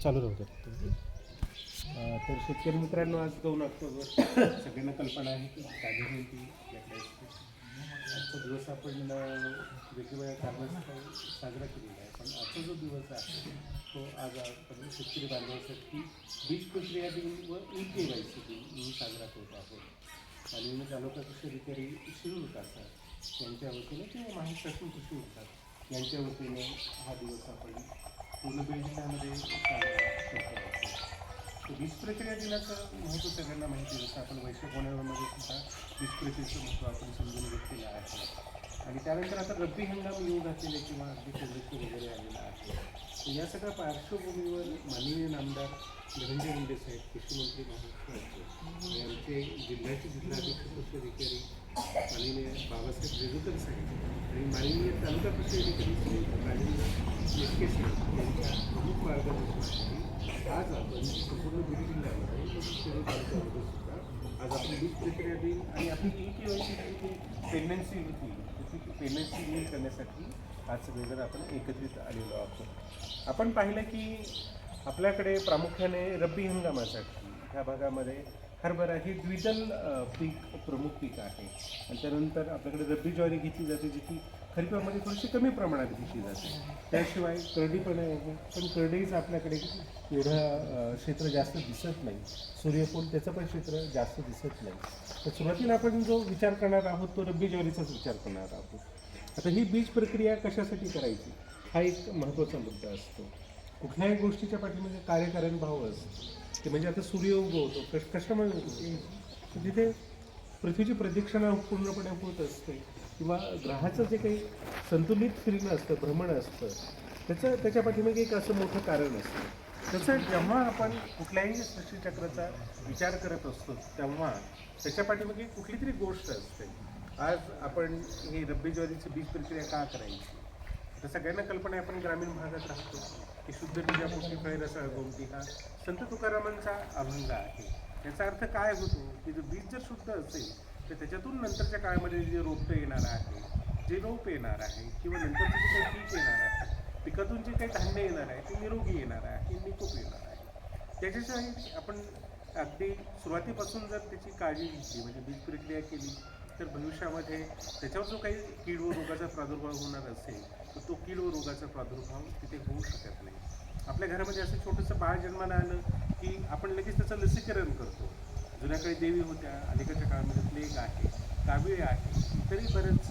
चालू राहू द्या. तर शेतकरी मित्रांनो, आज 2 ऑक्टोबर सगळ्यांना कल्पना आहे की गांधी जयंती आपल्याकडे असते. आजचा दिवस आपण वेगवेगळ्या कारणास्तव साजरा केलेला आहे, पण आजचा जो दिवस आहे तो आज आपण शेतकरी बांधवांसाठी बीज प्रक्रिया दिन व ई-KYC दिन म्हणून साजरा करत आहोत. आणि तालुका कृषी अधिकारी शिरूर कासा यांच्या वतीने किंवा महाराष्ट्र कृषी विभाग यांच्या वतीने हा दिवस आपण पूर्ण बीड जिल्ह्यामध्ये साजरा करतो आहोत. बीज प्रक्रिया दिनाचं महत्त्व सगळ्यांना माहिती आहे. जसं आपण वैश्वकोणामध्ये सुद्धा बीज प्रक्रियेचं महत्त्व आपण समजून घेतलेलं आहे. आणि त्यानंतर आता रब्बी हंगाम येऊ घातलेले किंवा अगदी फेब्रुवारी वगैरे आलेला आहे. तर या सगळ्या पार्श्वभूमीवर माननीय नामदार धनंजय मुंडे साहेब, कृषी मंत्री महाराष्ट्र यांचे जिल्ह्याचे जिल्हाध्यक्ष कृषी अधिकारी माननीय बाबासाहेब रेडुकर साहेब आणि माननीय तालुका कृषी अधिकारी श्री राजेंद्र मेटके साहेब यांच्या प्रमुख मार्गदर्शनाखाली आज आपण संपूर्ण बीड जिल्ह्यामध्ये शिरूर तालुक्यामध्ये सुद्धा आज आपण बीज प्रक्रिया दिन आणि आपली ई-KYC जी प्रेग्नन्सी होती ती प्रेग्नन्सी नील करण्यासाठी आज सगळेजण आपण एकत्रित आलेलो आहोत. आपण पाहिलं की आपल्याकडे प्रामुख्याने रब्बी हंगामासाठी ह्या भागामध्ये हरभरा ही द्विदल पीक प्रमुख पीक आहे. आणि त्यानंतर आपल्याकडे रब्बी ज्वारी घेतली जाते, जी की खरीपामध्ये थोडीशी कमी प्रमाणात घेतली जाते. त्याशिवाय करडी पण आहे, पण करडीच आपल्याकडे एवढं क्षेत्र जास्त दिसत नाही. सूर्यफूल त्याचं पण क्षेत्र जास्त दिसत नाही. तर सुरुवातीला आपण जो विचार करणार आहोत तो रब्बी ज्वारीचाच विचार करणार आहोत. आता ही बीज प्रक्रिया कशासाठी करायची हा एक महत्त्वाचा मुद्दा असतो. कुठल्याही गोष्टीच्या पाठीमध्ये कार्यकारण भाव असतो. ते म्हणजे आता सूर्य उगवतो कशामुळे उगवतो, तिथे पृथ्वीची प्रदक्षिणा पूर्णपणे होत असते किंवा ग्रहाचं जे काही संतुलित फिरणं असतं, भ्रमण असतं, त्याच्या पाठीमागे एक असं मोठं कारण असतं. तसं जेव्हा आपण कुठल्याही सृष्टीचक्राचा विचार करत असतो तेव्हा त्याच्या पाठीमागे कुठली तरी गोष्ट असते. आज आपण ही रब्बी ज्वारीची बीज प्रक्रिया का करायची? तर सगळ्यांना कल्पना आहे, आपण ग्रामीण भागात राहतो की शुद्ध बीजापोटी फळे रसाळ गोमटी हा संत तुकारामांचा अभंग आहे. याचा अर्थ काय होतो की जो बीज जर शुद्ध असेल तर त्याच्यातून नंतरच्या काळामध्ये जे रोपटं येणार आहे, जे रोप येणार आहे किंवा नंतरचं जे काही पीक येणार आहे, पिकातून जे काही धान्य येणार आहे ते निरोगी येणार आहे, निकोप येणार आहे. त्याच्याशिवाय आपण अगदी सुरुवातीपासून जर त्याची काळजी घेतली म्हणजे बीज प्रक्रिया केली तर भविष्यामध्ये त्याच्यावर जो काही कीड व रोगाचा प्रादुर्भाव होणार असेल तर तो कीड व रोगाचा प्रादुर्भाव तिथे होऊ शकत नाही. आपल्या घरामध्ये असं छोटंसं बाळ जन्माला आलं की आपण लगेच त्याचं लसीकरण करतो. जुन्या काळी देवी होत्या, अलीकडच्या काळामध्ये प्लेग आहे, कावीळ आहे, इतरही बरेच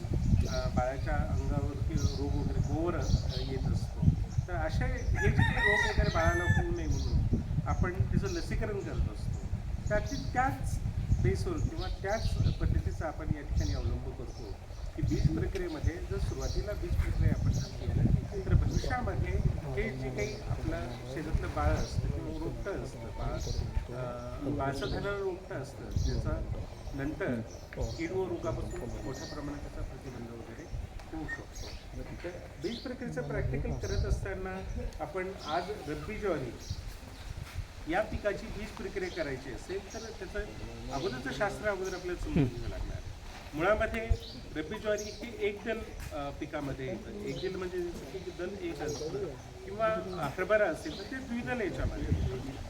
बाळाच्या अंगावर रोग वगैरे गोवर येत असतो. तर असे हे जे काही रोग वगैरे बाळाला होऊ नये म्हणून आपण त्याचं लसीकरण करत असतो. त्याच बेसवर किंवा त्याच पद्धतीचा आपण या ठिकाणी अवलंब करतो की बीज प्रक्रियेमध्ये जर सुरुवातीला बीज प्रक्रिया आपण केली तर भविष्यामध्ये हे जे काही आपलं शेतातलं बाळ असतं किंवा रोपटं असतं, बाळसं झालेलं रोपटं असतं, त्याचा नंतर कीड व रोगापासून मोठ्या प्रमाणात त्याचा प्रतिबंध वगैरे होऊ शकतो. तर बीज प्रक्रियेचं प्रॅक्टिकल करत असताना आपण आज रब्बी ज्वारी या पिकाची बीज प्रक्रिया करायची असेल तर त्याचं अगोदरचं शास्त्र आपल्याला समजून घ्यावं लागणार. मुळामध्ये रब्बी ज्वारी ही एकदल पिकामध्ये येतं. एकदल म्हणजे जसं दल एक असतं किंवा हरभरा असेल तर ते द्विदल याच्यामध्ये.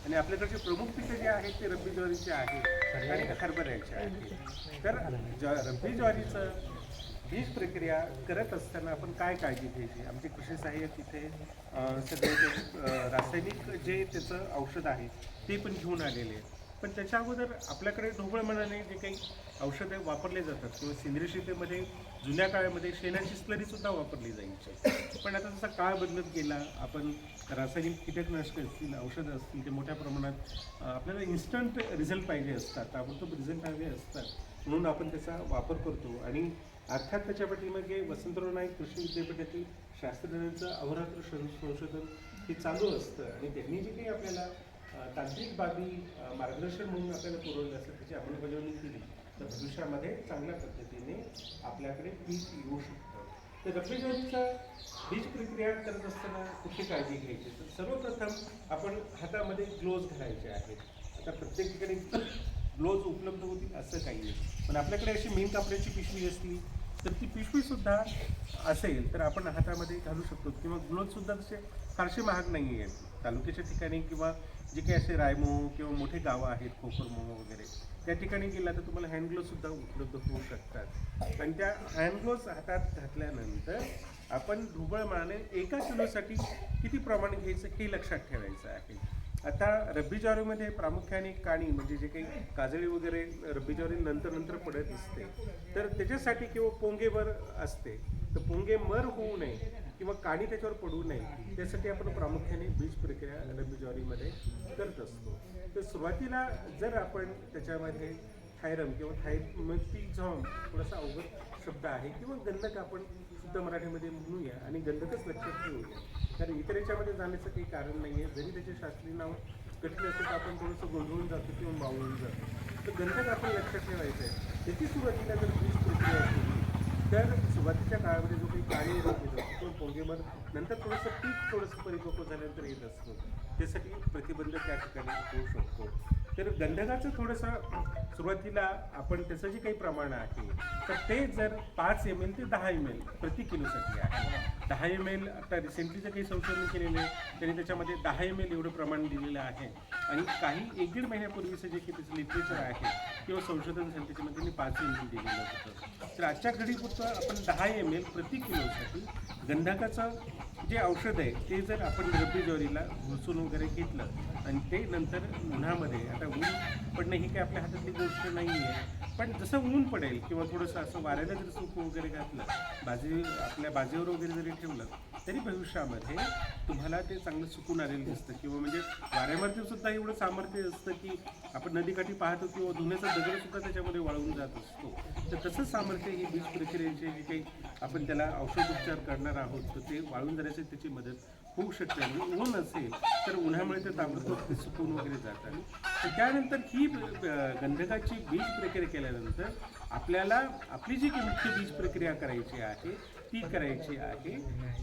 आणि आपल्याकडचे प्रमुख पिकं जे आहेत ते रब्बी ज्वारीचे आहेत आणि हरभऱ्याचे आहेत. तर रब्बी ज्वारीचं बीज प्रक्रिया करत असताना आपण काय काळजी घ्यायची? आमचे कृषी सहाय्यक तिथे सगळे ते रासायनिक जे त्याचं औषध आहे ते पण घेऊन आलेले आहेत. पण त्याच्या अगोदर आपल्याकडे ढोबळ मनाने जे काही औषधे वापरले जातात किंवा सेंद्रिय शेतीमध्ये जुन्या काळामध्ये शेणाची स्लरीसुद्धा वापरली जायची. पण आता जसा काळ बदलत गेला, आपण रासायनिक कीटकनाशकं असतील, औषधं असतील ते मोठ्या प्रमाणात आपल्याला इन्स्टंट रिझल्ट पाहिजे असतात, ताबडतोब रिझल्ट हवे असतात, म्हणून आपण त्याचा वापर करतो. आणि अर्थात त्याच्या पाठीमागे वसंतराव नाईक कृषी विद्यापीठातील शास्त्रज्ञांचं अहोरात्र संशोधन हे चालू असतं. आणि त्यांनी जे काही आपल्याला तांत्रिक बाबी मार्गदर्शन म्हणून आपल्याला पुरवलं असतं त्याची अंमलबजावणी केली तर भविष्यामध्ये चांगल्या पद्धतीने आपल्याकडे पीक येऊ शकतं. तर रब्बी ज्वारीचा बीज प्रक्रिया करत असताना कुठली काळजी घ्यायची? तर सर्वप्रथम आपण हातामध्ये ग्लोव्ज घालायचे आहेत. आता प्रत्येक ठिकाणी ग्लोव्ज उपलब्ध होतील असं काही नाही, पण आपल्याकडे अशी मेन कापडाची पिशवी असली तर ती पिशवीसुद्धा असेल तर आपण हातामध्ये घालू शकतो किंवा ग्लोव्हसुद्धा जसे फारसे महाग नाही आहेत. तालुक्याच्या ठिकाणी किंवा जे काही असे रायमोह किंवा मोठे गावं आहेत, खोखरमोह वगैरे, त्या ठिकाणी गेला तर तुम्हाला हँडग्लोव्हसुद्धा उपलब्ध होऊ शकतात. आणि त्या हँडग्लोव्हज हातात घातल्यानंतर आपण ढोबळ माने 1 किलोसाठी किती प्रमाण घ्यायचं हे लक्षात ठेवायचं आहे. आता रब्बी ज्वारीमध्ये प्रामुख्याने काणी म्हणजे जे काही काजळी वगैरे रब्बी ज्वारी नंतर पडत असते, तर त्याच्यासाठी किंवा पोंगेवर असते, तर पोंगे मर होऊ नये किंवा काणी त्याच्यावर पडू नये त्यासाठी आपण प्रामुख्याने बीज प्रक्रिया रब्बी ज्वारीमध्ये करत असतो. तर सुरुवातीला जर आपण त्याच्यामध्ये थायरम किंवा थायमेथिझॉम थोडासा अवघड शब्द आहे किंवा गंधक आपण शुद्ध मराठीमध्ये म्हणूया आणि गंधकच लक्षात ठेवूया, कारण इतर याच्यामध्ये जाण्याचं काही कारण नाही आहे. जरी त्याचे शास्त्रीय नाव कठीण असेल तर आपण थोडंसं गोंधळून जातो किंवा मावळून जातो. तर गंधक आपण लक्षात ठेवायचं आहे. त्याची सुरुवातीला जर बीज प्रक्रिया केली तर सुरुवातीच्या काळामध्ये जो काही काळी रोग येत असतो तो पोंगेवर नंतर थोडंसं परिपक्व झाल्यानंतर येत असतो, त्यासाठी प्रतिबंध त्या ठिकाणी होऊ शकतो. तर गंधकाचं थोडंसं सुरुवातीला आपण त्याचं जे काही प्रमाण आहे तर ते जर 5 ml ते 10 ml प्रति किलोसाठी आहे. 10 ml आता रिसेंटली जे काही संशोधन केलेलं आहे त्यांनी त्याच्यामध्ये 10 ml एवढं प्रमाण दिलेलं आहे. आणि काही 1-1.5 महिन्यापूर्वीचं जे काही त्याचं लिटरेचर आहे किंवा संशोधन झालं त्याच्यामध्ये त्यांनी 5 ml दिलेलं होतं. तर आजच्या घडीपुरतं आपण 10 ml प्रति किलोसाठी गंधकाचं जे औषध आहे ते जर आपण रब्बी ज्वारीला घुसून वगैरे घेतलं आणि ते नंतर उन्हामध्ये, आता ऊन पडणं ही काही आपल्या हातातली गोष्ट नाही आहे, पण जसं ऊन पडेल किंवा थोडंसं असं वाऱ्याला जर सुकू वगैरे घातलं, आपल्या बाजेवर वगैरे जरी ठेवलं तरी भविष्यामध्ये तुम्हाला ते चांगलं सुकून आलेलं दिसतं. किंवा म्हणजे वाऱ्यावरती सुद्धा एवढं सामर्थ्य असतं की आपण नदीकाठी पाहतो किंवा धुण्याचा दगडसुद्धा त्याच्यामध्ये वाळून जात असतो. तर तसंच सामर्थ्य ही बीज प्रक्रियेचे जे काही आपण त्याला औषधोपचार करणार आहोत तर ते वाळून जाण्यासाठी त्याची मदत होऊ शकते. आणि ऊन असेल तर उन्हामुळे ते ताबडतोब सुकून वगैरे जातात. तर त्यानंतर ही गंधकाची बीज प्रक्रिया केल्यानंतर आपल्याला आपली जी मुख्य बीज प्रक्रिया करायची आहे ती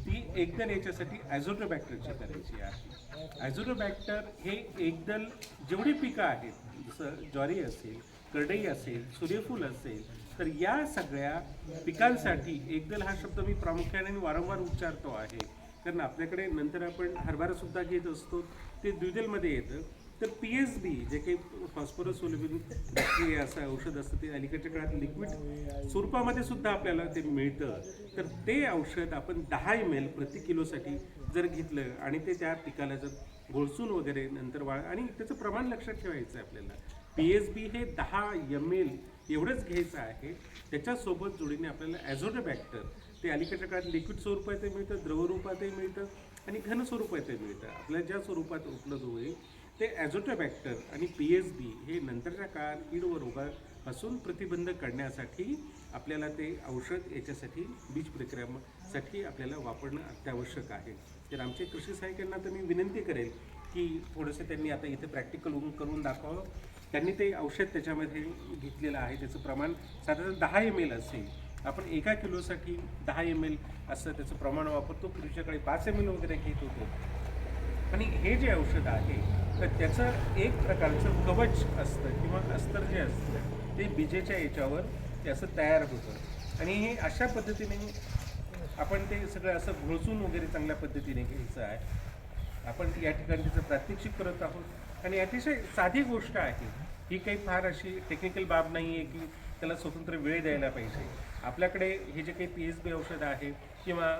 ती एकदल याच्यासाठी ॲझोटोबॅक्टरची करायची आहे. ॲझोटोबॅक्टर हे एकदल जेवढी पिकं आहेत, जसं ज्वारी असेल, करडई असेल, सूर्यफूल असेल, तर या सगळ्या पिकांसाठी एकदल हा शब्द मी प्रामुख्याने वारंवार उच्चारतो आहे, कारण आपल्याकडे नंतर आपण हरभरासुद्धा घेत असतो ते द्विदलमध्ये येतं. तर PSB जे काही फॉस्फरस सोल्युबल बॅक्टेरिया असं औषध असतं ते अलीकडच्या काळात लिक्विड स्वरूपामध्ये सुद्धा आपल्याला ते मिळतं. तर ते औषध आपण 10 ml प्रति किलोसाठी जर घेतलं आणि ते त्या पिकाला जर घोळसून वगैरे नंतर आणि त्याचं प्रमाण लक्षात ठेवायचं आहे आपल्याला. PSB हे 10 ml एवढंच घ्यायचं आहे. त्याच्यासोबत जोडीने आपल्याला ॲझोटोबॅक्टर ते अलीकडच्या काळात लिक्विड स्वरूपातही मिळतं, द्रवरूपातही मिळतं आणि घन स्वरूपातही मिळतं. आपल्याला ज्या स्वरूपात उपलब्ध होईल ते ॲझोटोबॅक्टर आणि PSB हे नंतरच्या काळात कीड व रोगापासून प्रतिबंध करण्यासाठी आपल्याला ते औषध याच्यासाठी बीज प्रक्रियेसाठी आपल्याला वापरणं अत्यावश्यक आहे. तर आमचे कृषी सहाय्यकांना तर मी विनंती करेल की थोडंसं त्यांनी आता इथे प्रॅक्टिकल करून दाखवावं. त्यांनी ते औषध त्याच्यामध्ये घेतलेलं आहे, त्याचं प्रमाण साधारण 10 ml असेल. आपण 1 किलोसाठी 10 ml असं त्याचं प्रमाण वापरतो. पूर्वीच्याकडे 5 ml वगैरे घेत होतो. आणि हे जे औषध आहे तर त्याचं एक प्रकारचं कवच असतं किंवा अस्तर जे असतं ते बिजेच्या याच्यावर ते असं तयार होतं आणि हे अशा पद्धतीने आपण ते सगळं असं घोळसून वगैरे चांगल्या पद्धतीने घ्यायचं आहे. आपण या ठिकाणी त्याचं प्रात्यक्षिक करत आहोत आणि अतिशय साधी गोष्ट आहे ही, काही फार अशी टेक्निकल बाब नाही आहे की त्याला स्वतंत्र वेळ द्यायला पाहिजे. आपल्याकडे हे जे काही PSB औषध आहे किंवा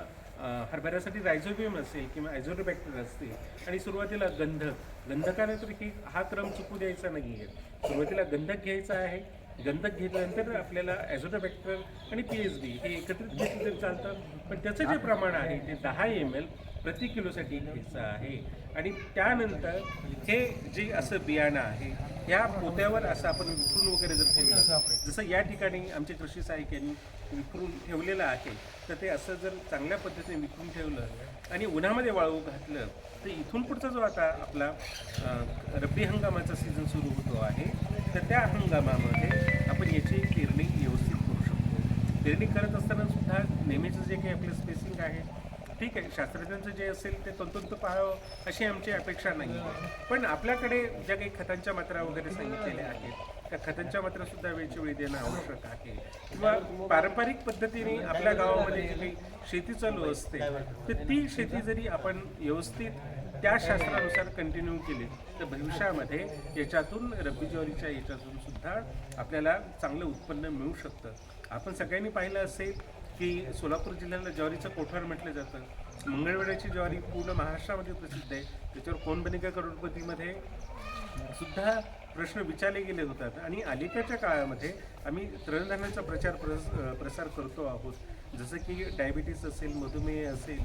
हरभऱ्यासाठी रायझोबियम असेल किंवा ॲझोटोबॅक्टर असतील आणि सुरुवातीला गंधकाने तर हा क्रम चुकू द्यायचा नाही आहे. सुरुवातीला गंधक घ्यायचा आहे, गंधक घेतल्यानंतर आपल्याला ॲझोटोबॅक्टर आणि PSB हे एकत्रित घेतलं तरी चालतं, पण त्याचं जे प्रमाण आहे ते 10 ml प्रति किलोसाठी घ्यायचं आहे. आणि त्यानंतर हे जे असं बियाणं आहे ह्या पोत्यावर असं आपण विखरून वगैरे जर ठेवलं, जसं या ठिकाणी आमचे कृषी सहाय्यकांनी विखरून ठेवलेलं आहे, तर ते असं जर चांगल्या पद्धतीने विखरून ठेवलं आणि उन्हामध्ये वाळू घातलं तर इथून पुढचा जो आता आपला रब्बी हंगामाचा सीझन सुरू होतो आहे तर त्या हंगामामध्ये आपण याची पेरणी व्यवस्थित करू शकतो. पेरणी करत असताना सुद्धा नेहमीचं जे काही आपलं स्पेसिंग आहे ठीक आहे, शास्त्रज्ञांचं जे असेल ते तंतोतंत पाहावं अशी आमची अपेक्षा नाही, पण आपल्याकडे ज्या काही खतांच्या मात्रा वगैरे सांगितलेल्या आहेत त्या खतांच्या मात्रा सुद्धा वेळच्या वेळी देणं आवश्यक आहे. किंवा पारंपरिक पद्धतीने आपल्या गावामध्ये जी काही शेती चालू असते तर ती शेती जरी आपण व्यवस्थित त्या शास्त्रानुसार कंटिन्यू केली तर भविष्यामध्ये याच्यातून रब्बी ज्वारीच्या याच्यातून सुद्धा आपल्याला चांगलं उत्पन्न मिळू शकतं. आपण सगळ्यांनी पाहिलं असेल की सोलापूर जिल्ह्याला ज्वारीचं कोठार म्हटलं जातं. मंगळवेढ्याची ज्वारी पूर्ण महाराष्ट्रामध्ये प्रसिद्ध आहे. त्याच्यावर कौन बनेगा करोडपतीमध्ये सुद्धा प्रश्न विचारले गेले होतात. आणि अलीकडच्या काळामध्ये आम्ही तृणधान्याचा प्रसार करतो आहोत. जसं की डायबिटीस असेल, मधुमेह असेल,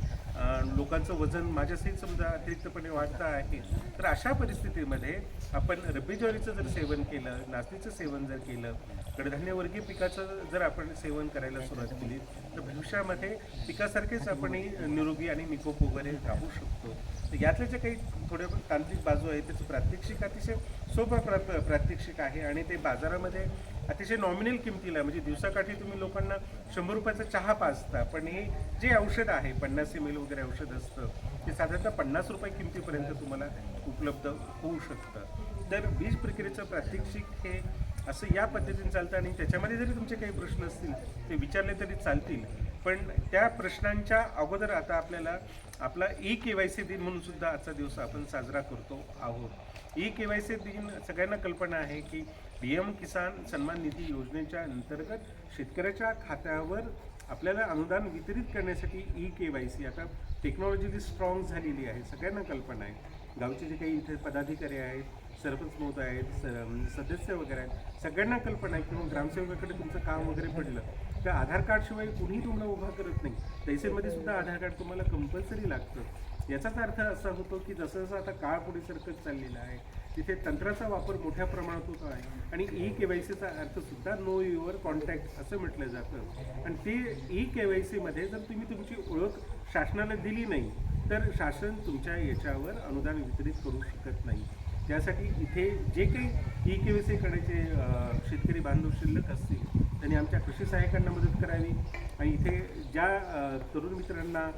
लोकांचं वजन माझ्यासहित समजा अतिरिक्तपणे वाढतं आहे. तर अशा परिस्थितीमध्ये आपण रब्बी ज्वारीचं जर सेवन केलं, नाचणीचं सेवन जर केलं, कडधान्यवर्गीय पिकाचं जर आपण सेवन करायला सुरुवात केली तर भविष्यामध्ये पिकासारखेच आपण निरोगी आणि निकोप वगैरे राहू शकतो. तर यातले जे काही थोडे तांत्रिक बाजू आहे त्याचं प्रात्यक्षिक अतिशय सोपं प्रात्यक्षिक आहे आणि ते बाजारामध्ये अतिशय नॉमिनल किमतीला म्हणजे दिवसाकाठी तुम्ही लोकांना 100 रुपयाचा चहा पाजता, पण हे जे औषध आहे 50 ml वगैरे औषध असतं ते साधारणतः 50 रुपये किमतीपर्यंत तुम्हाला उपलब्ध होऊ शकतं. तर बीज प्रक्रियेचं प्रात्यक्षिक हे असं या पद्धतीने चालतं आणि त्याच्यामध्ये जरी तुमचे काही प्रश्न असतील ते विचारले तरी चालतील. पण त्या प्रश्नांच्या अगोदर आता आपल्याला आपला KYC दिन म्हणून सुद्धा आजचा दिवस आपण साजरा करतो आहोत. KYC दिन सगळ्यांना कल्पना आहे की PM किसान सन्मान निधी योजनेच्या अंतर्गत शेतकऱ्याच्या खात्यावर आपल्याला अनुदान वितरित करण्यासाठी KYC आता टेक्नॉलॉजी जी स्ट्रॉंग झालेली आहे सगळ्यांना कल्पना आहे. गावचे जे काही इथे पदाधिकारी आहेत, सरपंच महोदय आहेत, सदस्य वगैरे आहेत, सगळ्यांना कल्पना आहे किंवा ग्रामसेवकाकडे तुमचं काम वगैरे पडलं तर आधार कार्डशिवाय कुणीही तुम्हाला उभा करत नाही. तहसीलमध्ये सुद्धा आधार कार्ड तुम्हाला कंपल्सरी लागतं. याचाच अर्थ असा होतो की जसं जसं आता काळ पुढे सरकत चाललेला आहे तिथे तंत्राचा वापर मोठ्या प्रमाणात होतो आहे आणि KYCचा अर्थसुद्धा नो युअर कॉन्टॅक्ट असं म्हटलं जातं. आणि ते KYCमध्ये जर तुम्ही तुमची ओळख शासनाला दिली नाही तर शासन तुमच्या याच्यावर अनुदान वितरित करू शकत नाही. त्यासाठी इथे जे काही KYC करण्याचे शेतकरी बांधव शिल्लक असतील त्यांनी आमच्या कृषी सहाय्यकांना मदत करावी. आणि इथे ज्या तरुण मित्रांना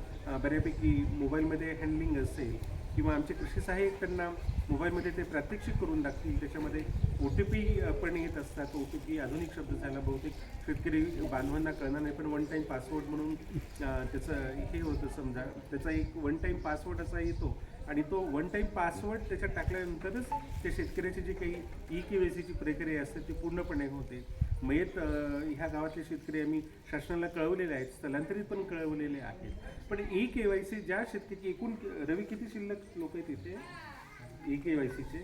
बऱ्यापैकी मोबाईलमध्ये हँडलिंग असेल किंवा आमचे कृषी सहाय्यक त्यांना मोबाईलमध्ये ते प्रात्यक्षिक करून दाखतील. त्याच्यामध्ये OTP पण येत असतात. OTP आधुनिक शब्द झाला, बहुतेक शेतकरी बांधवांना कळणार नाही, पण वन टाईम पासवर्ड म्हणून त्याचं हे होतं समजा. त्याचा एक वन टाईम पासवर्ड असा येतो आणि तो वन टाईम पासवर्ड त्याच्यात टाकल्यानंतरच त्या शेतकऱ्याची जी काही KYCची प्रक्रिया असते ती पूर्णपणे होते. मयत ह्या गावातले शेतकरी आम्ही शासनाला कळवलेले आहेत, स्थलांतरित पण कळवलेले आहेत. पण KYC ज्या शेतकरी एकूण रवी किती शिल्लक लोक आहेत इथे KYCचे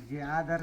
जे आधार